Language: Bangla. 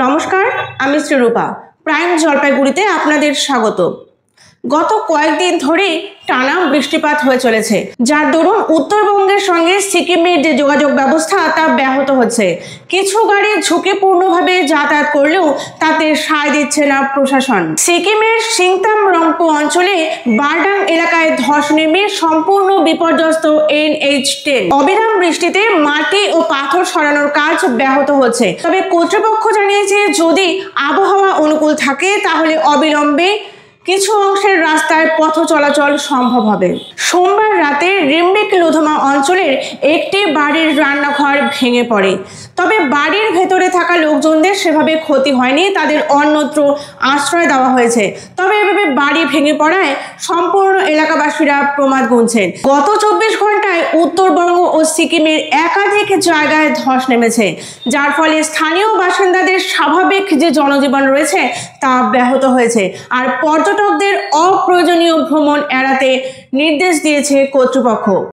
নমস্কার, আমি শ্রীরূপা। প্রাইম জলপাইগুড়িতে আপনাদের স্বাগত। গত কয়েকদিন ধরে টানা বৃষ্টিপাত হয়ে চলেছে, যার দরুন উত্তরবঙ্গের সঙ্গে সিকিমের যে যোগাযোগ ব্যবস্থা তা ব্যাহত হচ্ছে। কিছু গাড়ি ঝুঁকিপূর্ণভাবে যাতায়াত করলেও তাতে সায় দিচ্ছে না প্রশাসন। সিকিমের সিংতাম রংপো অঞ্চলে বারডাং এলাকায় ধস নেমে সম্পূর্ণ বিপর্যস্ত NH10। অবিরাম বৃষ্টিতে মাটি ও পাথর সরানোর কাজ ব্যাহত হচ্ছে। তবে কর্তৃপক্ষ জানিয়েছে, যদি আবহাওয়া অনুকূল থাকে তাহলে অবিলম্বে কিছু অংশের রাস্তায় পথ চলাচল সম্ভব হবে। সোমবার রাতে রিম্বিক লোধমা অঞ্চলের একটি বাড়ির রান্নাঘর ভেঙে পড়ে। তবে বাড়ির ভেতরে থাকা লোকজনদের সেভাবে ক্ষতি হয়নি, তাদের অন্যত্র আশ্রয় দেওয়া হয়েছে। তবে এভাবে বাড়ি ভেঙে পড়ায় সম্পূর্ণ এলাকাবাসীরা প্রমাদ গুনছেন। গত 24 ঘন্টায় উত্তরবঙ্গ ও সিকিমের একাধিক জায়গায় ধস নেমেছে, যার ফলে স্থানীয় বাসিন্দাদের স্বাভাবিক যে জনজীবন রয়েছে তা ব্যাহত হয়েছে। আর পর্যটকদের অপ্রয়োজনীয় ভ্রমণ এড়াতে নির্দেশ দিয়েছে কর্তৃপক্ষ।